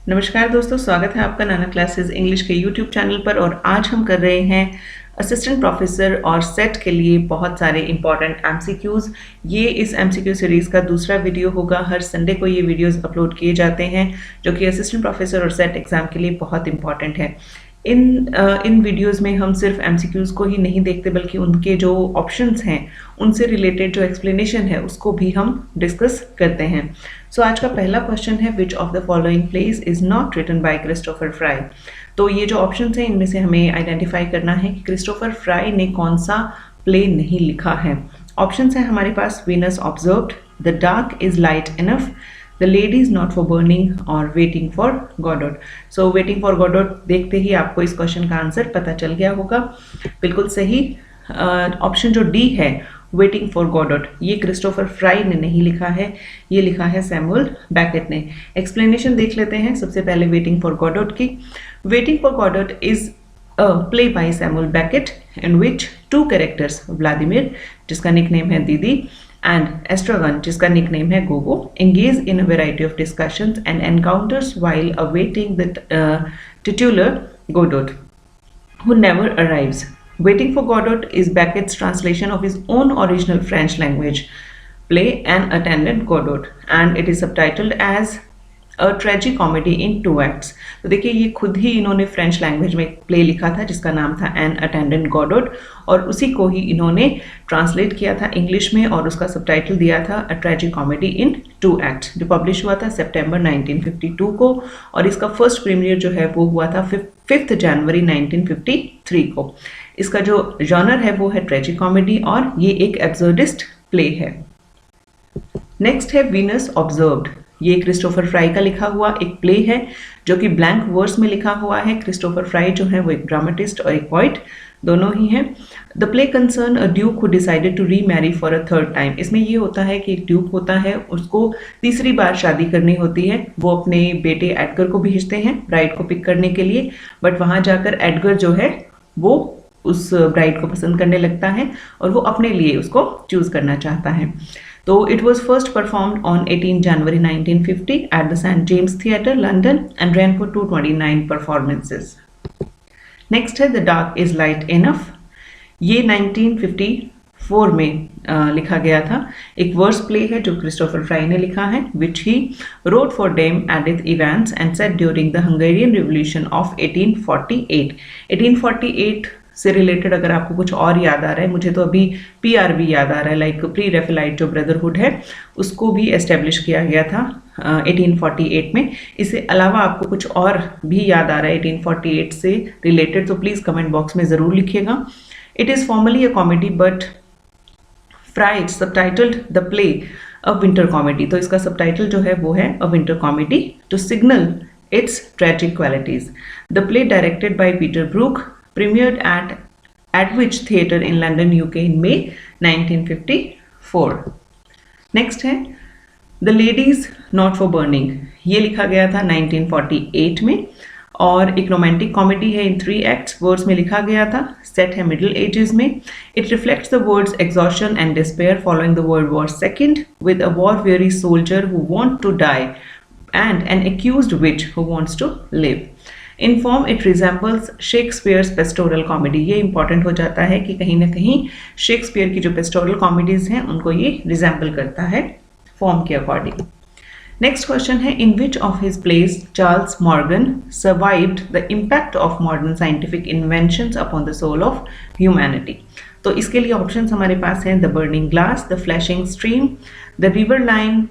नमस्कार दोस्तों, स्वागत है आपका नाना क्लासेस इंग्लिश के यूट्यूब चैनल पर। और आज हम कर रहे हैं असिस्टेंट प्रोफेसर और सेट के लिए बहुत सारे इंपॉर्टेंट एमसीक्यूज़। ये इस एमसीक्यू सीरीज़ का दूसरा वीडियो होगा। हर संडे को ये वीडियोस अपलोड किए जाते हैं जो कि असिस्टेंट प्रोफेसर और सेट एग्ज़ाम के लिए बहुत इंपॉर्टेंट है। इन वीडियोस में हम सिर्फ एमसीक्यूज़ को ही नहीं देखते बल्कि उनके जो ऑप्शंस हैं उनसे रिलेटेड जो एक्सप्लेनेशन है उसको भी हम डिस्कस करते हैं। सो आज का पहला क्वेश्चन है, which of the following plays is not written by Christopher Fry. तो ये जो ऑप्शंस हैं इनमें से हमें आइडेंटिफाई करना है कि क्रिस्टोफर फ्राई ने कौन सा प्ले नहीं लिखा है। ऑप्शंस हैं हमारे पास, Venus observed, the dark is light enough, the lady is not for burning और waiting for Godot. So waiting for Godot देखते ही आपको इस क्वेश्चन का आंसर पता चल गया होगा। बिल्कुल सही। ऑप्शन जो डी है, वेटिंग फॉर गॉडॉट, ये क्रिस्टोफर फ्राई ने नहीं लिखा है, ये लिखा है सैमुअल बैकेट ने। एक्सप्लेनेशन देख लेते हैं सबसे पहले वेटिंग फॉर गॉडॉट की। Waiting for Godot is a play by Samuel Beckett in which two characters, Vladimir जिसका निकनेम है दीदी and Estragon जिसका निकनेम है Gogo, engage in a variety of discussions and encounters while awaiting the titular Godot who never arrives. Waiting for Godot is Beckett's translation of his own original French language play An Attendant Godot and it is subtitled as A Tragic Comedy in 2 Acts। तो देखिए ये खुद ही इन्होंने French language में एक play लिखा था जिसका नाम था एन अटेंडेंट गॉडोट और उसी को ही इन्होंने ट्रांसलेट किया था इंग्लिश में और उसका सबटाइटल दिया था अ ट्रेजिक कॉमेडी इन 2 एक्ट्स, जो पब्लिश हुआ था सितंबर 1952 को और इसका फर्स्ट प्रीमियर जो है वो हुआ था 5 जनवरी 1953 को। इसका जो जॉनर है वो है ट्रेजिक कॉमेडी और ये एक एब्सर्डिस्ट प्ले है। नेक्स्ट है वीनस ऑब्जर्व्ड। ये क्रिस्टोफर फ्राई का लिखा हुआ एक प्ले है जो कि ब्लैंक वर्स में लिखा हुआ है। क्रिस्टोफर फ्राई जो है वो एक ड्रामेटिस्ट और एक पोइट दोनों ही हैं। The play concern a duke who decided to remarry for a third time. इसमें ये होता है कि एक ड्यूक होता है, उसको तीसरी बार शादी करनी होती है। वो अपने बेटे एडगर को भेजते हैं ब्राइड को पिक करने के लिए, बट वहाँ जाकर एडगर जो है वो उस ब्राइड को पसंद करने लगता है और वो अपने लिए उसको चूज करना चाहता है। तो it was first performed on 18 January 1950 at the St. James Theatre, London and ran for 229 performances. Next है The Dark is Light Enough। ये 1954 में लिखा गया था। एक वर्स प्ले है जो क्रिस्टोफर फ्राई ने लिखा है, which he wrote for Dame Edith Evans and set during the Hungarian Revolution of 1848। 1848 से रिलेटेड अगर आपको कुछ और याद आ रहा है, मुझे तो अभी PRB याद आ रहा है, लाइक प्री रेफेलाइट जो ब्रदरहुड है उसको भी एस्टेब्लिश किया गया था 1848 में। इससे अलावा आपको कुछ और भी याद आ रहा है 1848 से रिलेटेड तो प्लीज़ कमेंट बॉक्स में ज़रूर लिखिएगा। It is formally a comedy but fry subtitled the play a winter comedy. तो इसका सबटाइटल जो है वो है a winter comedy to signal its tragic qualities. The play directed by Peter Brook premiered at Adwich Theatre in London, UK in May 1954। Next है The Ladies Not for Burning। ये लिखा गया था 1948 में और एक रोमांटिक कॉमेडी है इन 3 acts. Words में लिखा गया था, सेट है मिडिल एजेस में। It reflects the words exhaustion and despair following the World War II with a war-weary soldier who wants to die and an accused witch who wants to live। In form it resembles Shakespeare's pastoral comedy. ये important हो जाता है कि कहीं ना कहीं Shakespeare की जो पेस्टोरल कॉमेडीज हैं उनको ये रिजेंबल करता है फॉर्म के अकॉर्डिंग। नेक्स्ट क्वेश्चन है, in which of his plays Charles Morgan survived the impact of modern scientific inventions upon the soul of humanity. तो इसके लिए ऑप्शन हमारे पास हैं the burning glass, the flashing stream, the river line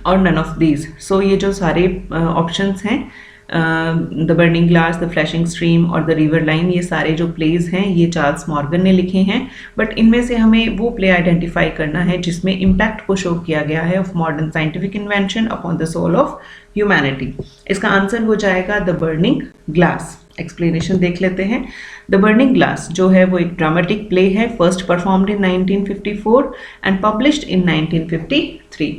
और none of these. So ये जो सारे ऑप्शंस हैं the burning glass, the flashing stream और द रिवर लाइन, ये सारे जो प्लेज हैं ये चार्ल्स मॉर्गन ने लिखे हैं। बट इनमें से हमें वो प्ले आइडेंटिफाई करना है जिसमें इम्पैक्ट को शो किया गया है of modern scientific invention upon the soul of humanity. इसका आंसर हो जाएगा द बर्निंग ग्लास। एक्सप्लेनेशन देख लेते हैं। द बर्निंग ग्लास जो है वो एक ड्रामेटिक प्ले है, first performed in 1954 and published in 1953।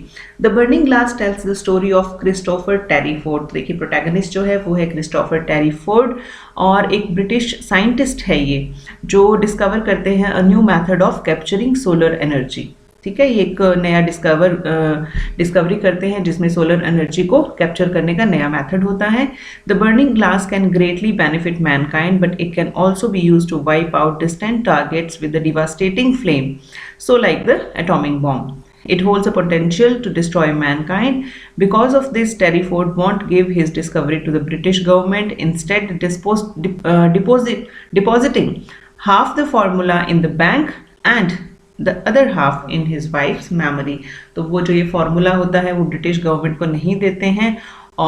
The burning glass tells the story of Christopher Terriford. देखिए प्रोटैगनिस्ट जो है वो है क्रिस्टोफर टेरीफोर्ड और एक ब्रिटिश साइंटिस्ट है ये जो डिस्कवर करते हैं a new method of capturing solar energy. ठीक है, ये एक नया डिस्कवरी करते हैं जिसमें सोलर एनर्जी को कैप्चर करने का नया मेथड होता है। The burning glass can greatly benefit mankind but it can also be use to wipe out distant targets with the devastating flame, so like the atomic bomb. It holds a potential to destroy mankind. Because of this, Terry Ford won't give his discovery to the British government, instead depositing half the formula in the bank and the other half in his wife's memory. तो वो जो ये formula होता है वो British government को नहीं देते हैं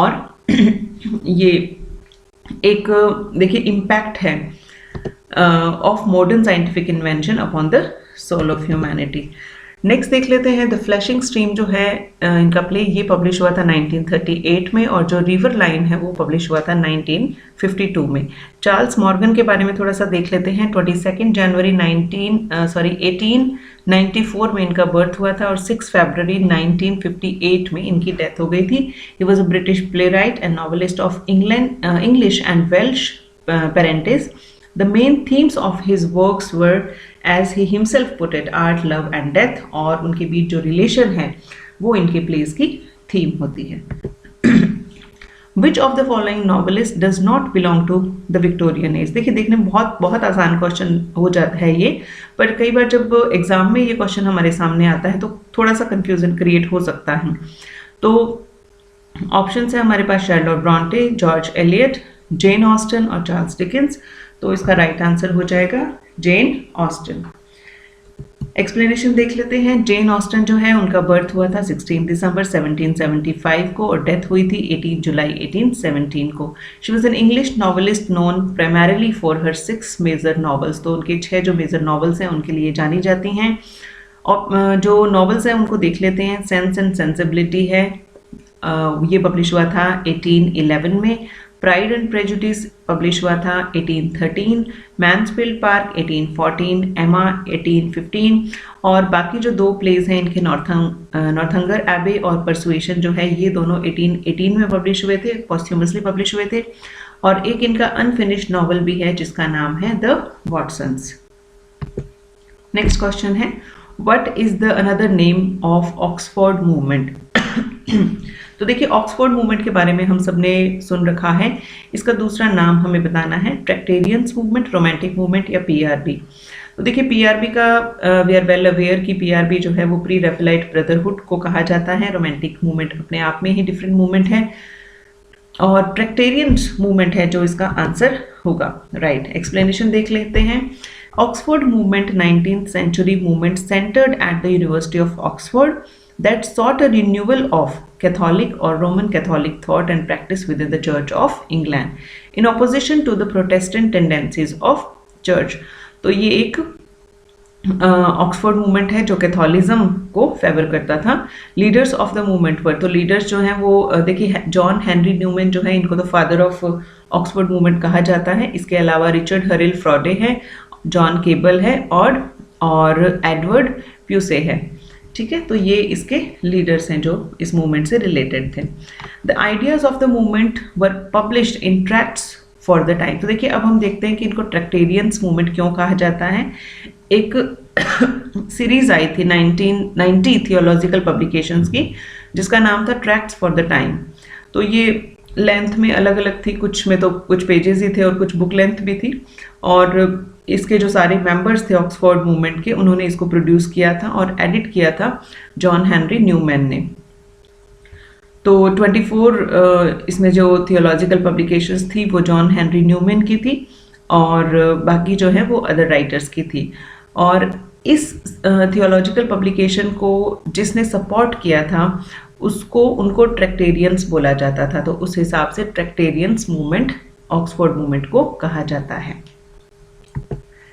और ये एक देखिए इम्पैक्ट है of modern scientific invention upon the soul of humanity. Next देख लेते हैं द फ्लैशिंग स्ट्रीम जो है इनका प्ले, ये पब्लिश हुआ था 1938 में और जो रिवर लाइन है वो पब्लिश हुआ था 1952 में. चार्ल्स मॉर्गन के बारे में थोड़ा सा देख लेते हैं. 22 जनवरी 1894 में इनका बर्थ हुआ था और 6 फरवरी 1958 में इनकी डेथ हो गई थी. He was a British play right and novelist of English and Welsh parentage. The main themes of his works were, as he himself put it, art, love and death. और उनके बीच जो रिलेशन है वो इनके place की theme होती है. Which of the following novelists does not belong to the Victorian age? देखिए देखने में बहुत आसान क्वेश्चन हो जाता है ये, पर कई बार जब एग्जाम में ये क्वेश्चन हमारे सामने आता है तो थोड़ा सा कंफ्यूजन क्रिएट हो सकता है. तो ऑप्शन है हमारे पास Charlotte Bronte, George Eliot, Jane Austen और चार्ल्स डिकेंस. तो इसका राइट आंसर हो जाएगा जेन ऑस्टन. एक्सप्लेनेशन देख लेते हैं. जेन ऑस्टन जो है उनका बर्थ हुआ था 16 दिसंबर 1775 को और डेथ हुई थी 18 जुलाई 1817 को. She was an English novelist known primarily for her 6 major novels. तो उनके 6 जो मेजर नॉवेल्स हैं उनके लिए जानी जाती हैं. और जो नॉवेल्स हैं उनको देख लेते हैं. सेंस एंड सेंसिबिलिटी है, ये पब्लिश हुआ था 1811 में. प्राइड एंड प्रेजुडिस पब्लिश हुआ था 1813, मैन्सफील्ड पार्क 1814, एमा 1815 और बाकी जो 2 प्लेज हैं इनके नॉर्थंगर एबे और परसुएशन जो है ये दोनों 1818 में पब्लिश हुए थे, पॉस्ट्यूमसली पब्लिश हुए थे. और एक इनका अनफिनिश्ड नॉवल भी है जिसका नाम है द वॉटसन्स. नेक्स्ट क्वेश्चन है, what is the another name of Oxford movement? तो देखिए ऑक्सफोर्ड मूवमेंट के बारे में हम सब ने सुन रखा है. इसका दूसरा नाम हमें बताना है ट्रैक्टेरियंस मूवमेंट, रोमांटिक मूवमेंट या पीआरबी. तो देखिए पीआरबी का वी आर वेल अवेयर कि पीआरबी जो है वो प्री रैफेलाइट ब्रदरहुड को कहा जाता है. रोमांटिक मूवमेंट अपने आप में ही डिफरेंट मूवमेंट है और ट्रैक्टेरियंस मूवमेंट है जो इसका आंसर होगा. राइट, एक्सप्लेनेशन देख लेते हैं. Oxford movement 19th century movement centered at the University of Oxford that sought a renewal of Catholic or Roman Catholic thought and practice within the Church of England in opposition to the Protestant tendencies of Church. तो ये एक Oxford movement है जो Catholicism को favour करता था. Leaders of the movement पर, तो लीडर्स जो हैं वो देखिए जॉन हेनरी न्यूमैन जो है इनको तो फादर ऑफ ऑक्सफोर्ड मूवमेंट कहा जाता है. इसके अलावा रिचर्ड हरिल फ्रॉडे है, जॉन केबल है और एडवर्ड प्यूसे है. ठीक है, तो ये इसके लीडर्स हैं जो इस मूवमेंट से रिलेटेड थे. The ideas of the movement were published in tracts for the time. तो देखिए अब हम देखते हैं कि इनको ट्रैक्टेरियंस मूवमेंट क्यों कहा जाता है. एक सीरीज आई थी 1990 थियोलॉजिकल पब्लिकेशंस की जिसका नाम था ट्रैक्ट्स फॉर द टाइम. तो ये लेंथ में अलग अलग थी, कुछ में तो कुछ पेजेस ही थे और कुछ बुक लेंथ भी थी. और इसके जो सारे मेंबर्स थे ऑक्सफोर्ड मूवमेंट के उन्होंने इसको प्रोड्यूस किया था और एडिट किया था जॉन हेनरी न्यूमैन ने. तो 24 इसमें जो थियोलॉजिकल पब्लिकेशंस थी वो जॉन हेनरी न्यूमैन की थी और बाकी जो है वो अदर राइटर्स की थी. और इस थियोलॉजिकल पब्लिकेशन को जिसने सपोर्ट किया था उनको ट्रैक्टेरियंस बोला जाता था. तो उस हिसाब से ट्रैक्टेरियंस मूवमेंट ऑक्सफोर्ड मूवमेंट को कहा जाता है.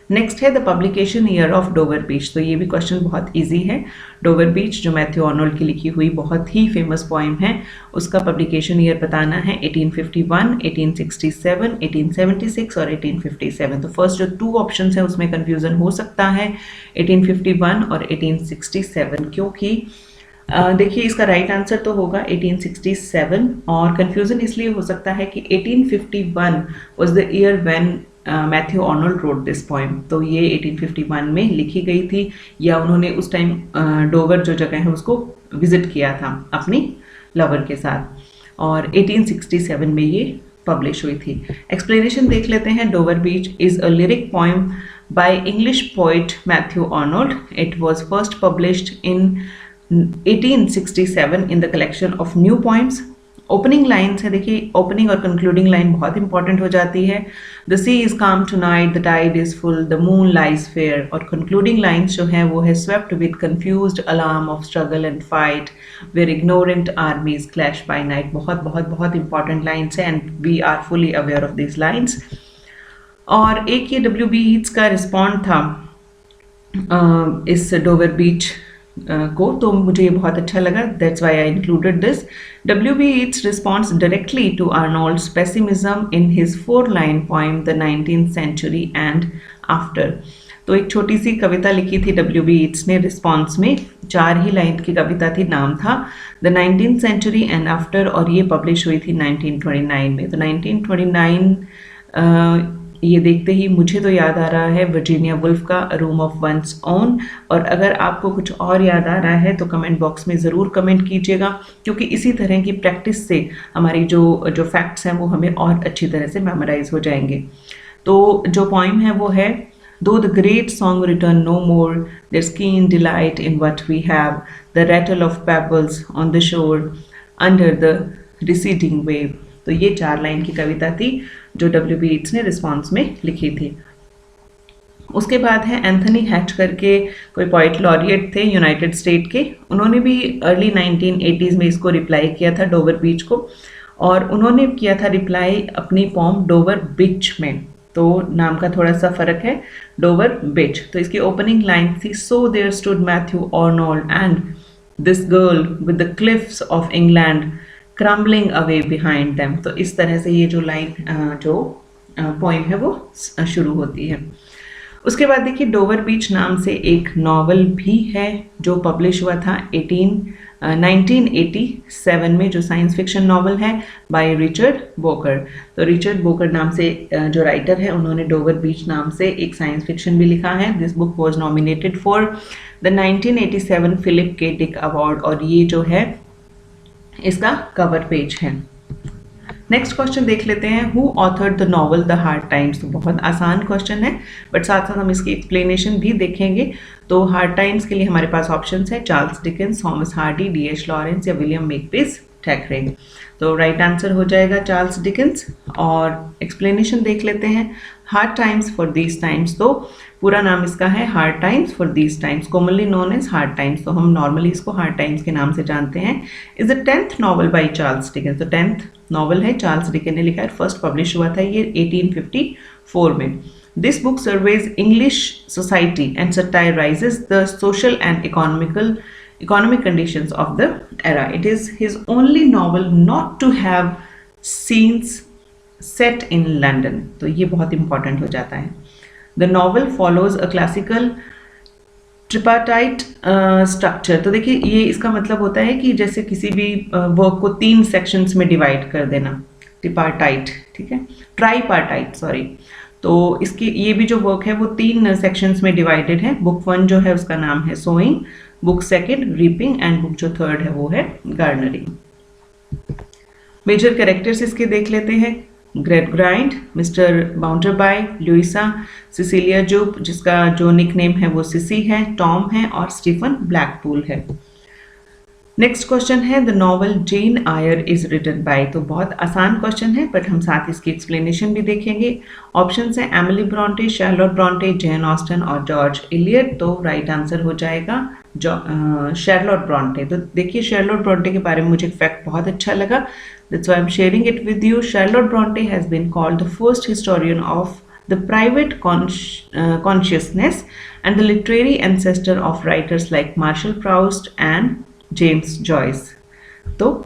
नेक्स्ट है the publication year of Dover Beach. तो ये भी क्वेश्चन बहुत इजी है. डोवर बीच जो मैथ्यू आर्नोल्ड की लिखी हुई बहुत ही फेमस पोइम है उसका पब्लिकेशन ईयर बताना है 1851, 1867, 1876 और 1857. तो फर्स्ट जो 2 ऑप्शन है उसमें कंफ्यूजन हो सकता है 1851 और 1867 क्योंकि देखिए इसका राइट आंसर तो होगा 1867 और कंफ्यूजन इसलिए हो सकता है कि 1851 was the year when Matthew Arnold road this poem. तो ये 1851 में लिखी गई थी, या उन्होंने उस टाइम डोवर जो जगह है उसको विजिट किया था अपनी लवर के साथ, और 1867 में ये पब्लिश हुई थी। एक्सप्लेनेशन देख लेते हैं। Dover beach is a lyric poem by English poet Matthew Arnold. It was first published in 1867 in the collection of new poems. Opening lines है, देखिए ओपनिंग और कंक्लूडिंग लाइन बहुत इंपॉर्टेंट हो जाती है। The sea is calm tonight, the tide is full, the moon lies fair. और concluding lines जो है वो है swept with confused alarm of struggle and fight where ignorant armies clash by night. बहुत बहुत बहुत इंपॉर्टेंट लाइन्स है, and we are fully aware of this lines. और एक ये W.B. Yeats का रिस्पॉन्ड था इस डोवर बीच को, तो मुझे ये बहुत अच्छा लगा, that's why I included this. W.B. Yeats responds directly to Arnold's pessimism in his 4-line poem The 19th Century and After। तो एक छोटी सी कविता लिखी थी W.B. Yeats ने रिस्पॉन्स में, 4 ही लाइन की कविता थी, नाम था The 19th Century and After, और ये पब्लिश हुई थी 1929 में। तो 1929 ये देखते ही मुझे तो याद आ रहा है वर्जीनिया वुल्फ का रूम ऑफ वंस ओन। और अगर आपको कुछ और याद आ रहा है तो कमेंट बॉक्स में ज़रूर कमेंट कीजिएगा, क्योंकि इसी तरह की प्रैक्टिस से हमारी जो फैक्ट्स हैं वो हमें और अच्छी तरह से मेमोराइज हो जाएंगे। तो जो पॉइम है वो है Though the great song return no more, there's keen delight in what we have, the rattle of pebbles on the shore, under the receding wave। तो ये 4 लाइन की कविता थी जो W.B. Yeats ने रिस्पॉन्स में लिखी थी। उसके बाद है एंथनी हैच करके कोई पोइट लॉरिएट थे यूनाइटेड स्टेट के, उन्होंने भी अर्ली 1980s में इसको रिप्लाई किया था डोवर बीच को, और उन्होंने किया था रिप्लाई अपनी पोम डोवर बिच में। तो नाम का थोड़ा सा फर्क है, डोवर बिच। तो इसकी ओपनिंग लाइन थी so there stood Matthew Arnold and this girl with the cliffs of England crumbling away behind them. तो इस तरह से ये जो लाइन जो पोइम है वो शुरू होती है। उसके बाद देखिए डोवर बीच नाम से एक नावल भी है जो पब्लिश हुआ था 1987 में, जो साइंस फिक्शन नावल है बाय रिचर्ड बोकर। तो रिचर्ड बोकर नाम से जो राइटर है उन्होंने डोवर बीच नाम से एक साइंस फिक्शन भी लिखा है। This book was nominated for the 1987 Philip K Dick award, और ये जो है इसका कवर पेज है। नेक्स्ट क्वेश्चन देख लेते हैं, who authored the novel the Hard Times. तो बहुत आसान क्वेश्चन है, बट साथ साथ हम इसकी एक्सप्लेनेशन भी देखेंगे। तो हार्ड टाइम्स के लिए हमारे पास ऑप्शंस है Charles Dickens, Thomas Hardy, D.H. Lawrence या विलियम मेकपीस थैकरे। तो राइट आंसर हो जाएगा चार्ल्स डिकेंस। और एक्सप्लेनेशन देख लेते हैं, Hard Times for These Times. तो पूरा नाम इसका है Hard Times for These Times, commonly known as Hard Times. तो हम नॉर्मली इसको हार्ड टाइम्स के नाम से जानते हैं। Is the 10th novel by Charles Dickens. तो 10th नॉवल है, चार्ल्स डिकेंस ने लिखा है, फर्स्ट पब्लिश हुआ था ये 1854 में। This book surveys English society and satirizes the social and economic conditions of the era. It is his only novel not to have scenes set in London। तो ये बहुत इंपॉर्टेंट हो जाता है। The novel follows a classical tripartite structure। तो देखिए ये इसका मतलब होता है कि जैसे किसी भी वर्क को 3 सेक्शंस में डिवाइड कर देना, ट्रिपार्टाइट, ठीक है, ट्राईपार्टाइट सॉरी। तो इसकी ये भी जो वर्क है वो 3 सेक्शंस में डिवाइडेड है। बुक 1 जो है उसका नाम है sowing, book 2 reaping, and book जो 3rd है वो है गार्डनरिंग। मेजर कैरेक्टर्स इसके देख लेते हैं, ग्रेडग्राइंड, मिस्टर बाउंडरबाई, लुइसा, सिसिलिया जूप जिसका जो निकनेम है वो सिसी है, टॉम है, और स्टीफन ब्लैकपूल है। नेक्स्ट क्वेश्चन है, the novel Jane Eyre is written by. तो बहुत आसान क्वेश्चन है, बट हम साथ इसकी एक्सप्लेनेशन भी देखेंगे। ऑप्शंस है एमिली ब्रॉन्टे, शार्लोट ब्रॉन्टे, जेन ऑस्टन और जॉर्ज इलियट। तो राइट आंसर हो जाएगा शार्लोट ब्रॉन्टे। तो देखिए शार्लोट ब्रॉन्टे के बारे में मुझे एक फैक्ट बहुत अच्छा लगा, that's why I am sharing it with you. Charlotte Bronte has been called the first historian of the private consciousness and the literary ancestor of writers like Marcel Proust and James Joyce. तो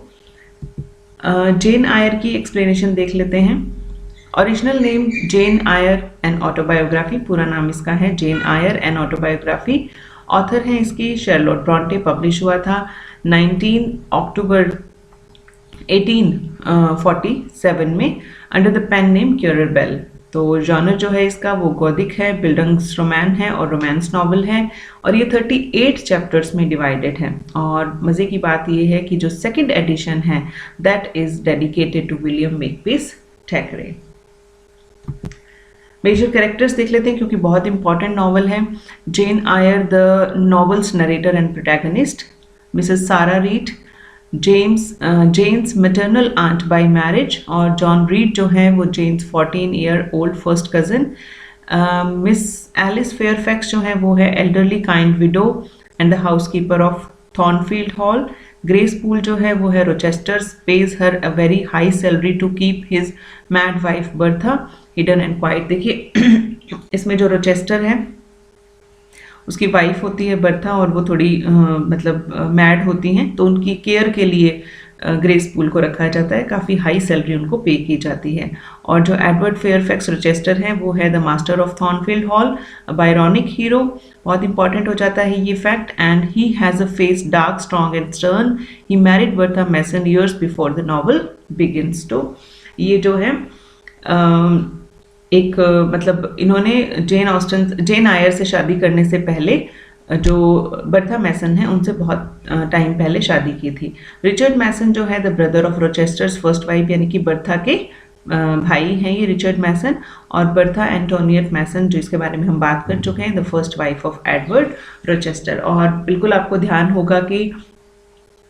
Jane Eyre की explanation देख लेते हैं। Original name Jane Eyre an autobiography, पूरा नाम इसका है Jane Eyre an autobiography. Author हैं इसकी शार्लोट ब्रॉन्टे, पब्लिश हुआ था 19 अक्टूबर 1847 में under the pen name Currer Bell. तो जॉनर जो है इसका वो गौदिक है, बिल्डंग्सरोमैन है और रोमांस नॉवल है, और ये 38 चैप्टर्स में डिवाइडेड है। और मज़े की बात ये है कि जो सेकंड एडिशन है that is dedicated to William Makepeace Thackeray. Major characters देख लेते हैं क्योंकि बहुत इंपॉर्टेंट नॉवल है। Jane Eyre the novel's narrator and protagonist, Mrs Sarah Reed Jane's maternal aunt by marriage, और जॉन रीड जो है वो Jane's 14 year old first cousin. Miss Alice Fairfax जो है वो है elderly kind widow and the housekeeper of Thornfield Hall. Grace Poole जो है वो है Rochester's pays her a very high salary to keep his mad wife Bertha hidden and quiet. देखिए इसमें जो रोचेस्टर है उसकी वाइफ होती है बर्था और वो थोड़ी मैड होती हैं, तो उनकी केयर के लिए ग्रेस पूल को रखा जाता है, काफ़ी हाई सैलरी उनको पे की जाती है। और जो एडवर्ड फेयरफैक्स रोचेस्टर है वो है the master of Thornfield Hall, Byronic hero, बहुत इंपॉर्टेंट हो जाता है ये fact. And he has a face dark strong and stern, he married Bertha Mason years before the novel begins. तो ये जो है इन्होंने जेन आयर से शादी करने से पहले जो बर्था मैसन है उनसे बहुत टाइम पहले शादी की थी। रिचर्ड मैसन जो है the brother of Rochester's first wife, यानी कि बर्था के भाई हैं ये रिचर्ड मैसन, और बर्था एंटोनियट मैसन जो इसके बारे में हम बात कर चुके हैं, the first wife of Edward Rochester. और बिल्कुल आपको ध्यान होगा कि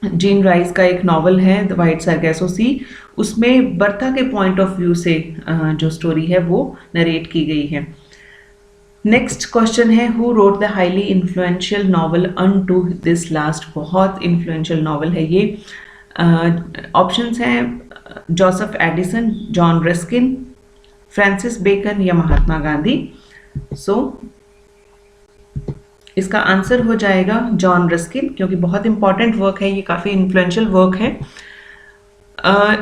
जीन राइस का एक नॉवल है द वाइट सरगैसो सी, उसमें बर्था के पॉइंट ऑफ व्यू से जो स्टोरी है वो नरेट की गई है। नेक्स्ट क्वेश्चन है who wrote the highly influential novel Unto this Last. बहुत इन्फ्लुएंशियल नॉवल है ये। ऑप्शंस हैं Joseph Addison, John Ruskin, Francis Bacon या महात्मा गांधी। सो इसका आंसर हो जाएगा जॉन रस्किन, क्योंकि बहुत इंपॉर्टेंट वर्क है ये, काफ़ी इन्फ्लुएंशियल वर्क है।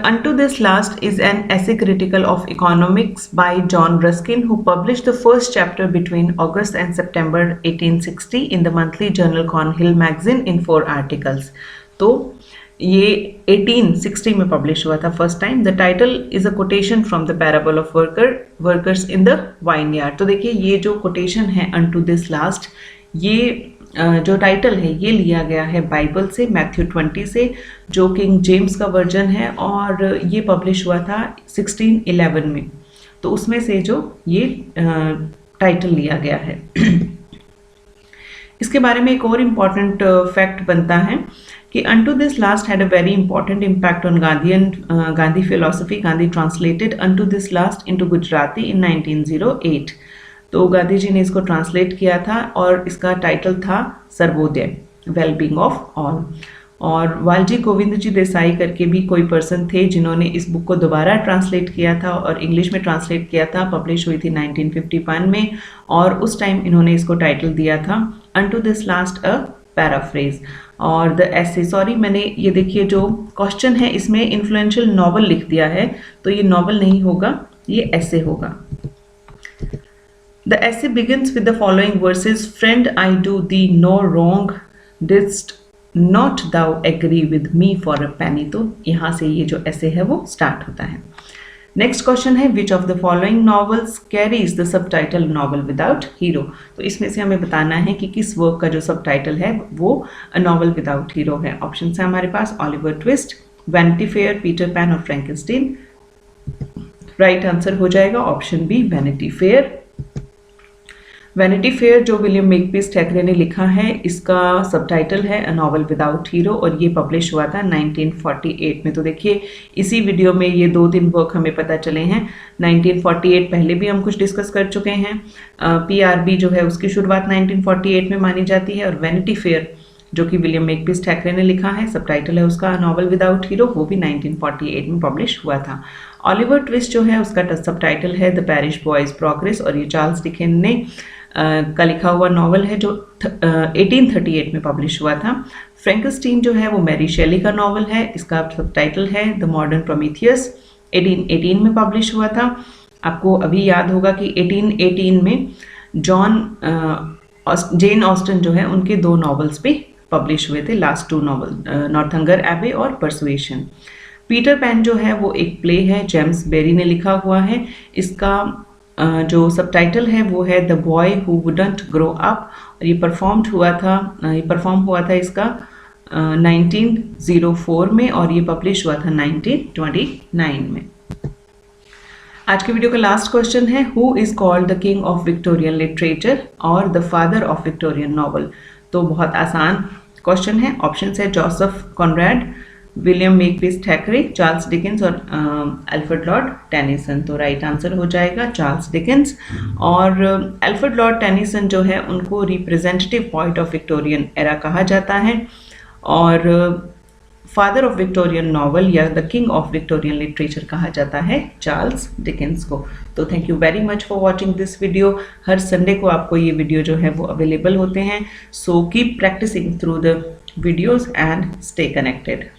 Unto this last is an essay critical of economics by John Ruskin, who published the first chapter between August and September 1860 in the monthly journal Cornhill magazine in 4 articles. तो ये 1860 में publish हुआ था first time. The title is a quotation from the parable of workers in the vineyard. तो देखिए ये जो quotation है अनटू दिस लास्ट, ये जो टाइटल है ये लिया गया है बाइबल से, मैथ्यू 20 से, जो किंग जेम्स का वर्जन है, और ये पब्लिश हुआ था 1611 में। तो उसमें से जो ये टाइटल लिया गया है। इसके बारे में एक और इम्पॉर्टेंट फैक्ट बनता है कि unto this last had a very important impact on Gandhi philosophy. Gandhi translated unto this last into Gujarati in 1908। तो गांधी जी ने इसको ट्रांसलेट किया था और इसका टाइटल था सर्वोदय, वेलबींग ऑफ ऑल। और वालजी गोविंद जी देसाई करके भी कोई पर्सन थे जिन्होंने इस बुक को दोबारा ट्रांसलेट किया था और इंग्लिश में ट्रांसलेट किया था, पब्लिश हुई थी 1951 में, और उस टाइम इन्होंने इसको टाइटल दिया था unto this last a paraphrase. और द एसे, सॉरी मैंने ये देखिए जो क्वेश्चन है इसमें इन्फ्लुएंशियल नॉवल लिख दिया है, तो ये नॉवल नहीं होगा, ये ऐसे होगा। The essay begins with the following verses: Friend, I do thee no wrong, didst not thou agree with me for a penny। तो यहाँ से ये जो essay है वो स्टार्ट होता है। नेक्स्ट क्वेश्चन है which of the following novels carries the subtitle novel without hero। तो इसमें से हमें बताना है कि किस वर्क का जो सबटाइटल है वो a novel without hero है। ऑप्शन है हमारे पास Oliver Twist, Vanity Fair, Peter Pan और फ्रैंकेनस्टीन। राइट आंसर हो जाएगा option B, Vanity Fair. Vanity Fair जो विलियम मेकपीस थैकरे ने लिखा है, इसका सबटाइटल है अ नॉवल विदाउट हीरो, और ये पब्लिश हुआ था 1948 में। तो देखिए इसी वीडियो में ये 2-3 वर्क हमें पता चले हैं। 1948 पहले भी हम कुछ डिस्कस कर चुके हैं। PRB जो है उसकी शुरुआत 1948 में मानी जाती है, और वैनिटी फेयर जो कि विलियम मेकपीस थैकरे ने लिखा है, सबटाइटल है उसका नॉवल विदाउट हीरो, वो भी 1948 में पब्लिश हुआ था। ऑलिवर ट्विस्ट जो है उसका सबटाइटल है द पैरिश बॉयज प्रोग्रेस, और ये चार्ल्स डिकेन ने का लिखा हुआ नॉवल है जो 1838 में पब्लिश हुआ था। फ्रैंकेनस्टीन जो है वो मैरी शेली का नॉवल है, इसका सबटाइटल है द मॉडर्न प्रोमीथियस, 1818 में पब्लिश हुआ था। आपको अभी याद होगा कि 1818 में जेन ऑस्टन जो है उनके 2 नॉवेल्स भी पब्लिश हुए थे, लास्ट 2 नॉवल, नॉर्थंगर एबे और परसुएशन। पीटर पैन जो है वो एक प्ले है, जेम्स बेरी ने लिखा हुआ है, इसका जो सबटाइटल है वो है the boy who wouldn't grow up, और ये परफॉर्म हुआ था इसका 1904 में, और ये पब्लिश हुआ था 1929 में। आज के वीडियो का लास्ट क्वेश्चन है, who is called the king of Victorian literature और the father of Victorian novel. तो बहुत आसान क्वेश्चन है, ऑप्शन है Joseph Conrad, William Makepeace Thackeray, Charles Dickens और अल्फ्रेड लॉर्ड टेनिसन। तो राइट आंसर हो जाएगा चार्ल्स डिकेंस। और अल्फ्रेड लॉर्ड टेनिसन जो है उनको representative point of Victorian era कहा जाता है, और फादर ऑफ विक्टोरियन नॉवल या the king of Victorian literature कहा जाता है चार्ल्स डिकेंस को। तो thank you very much for watching this video. Her Sunday को आपको ये वीडियो जो है वो अवेलेबल होते हैं, so keep practicing through the videos and stay connected.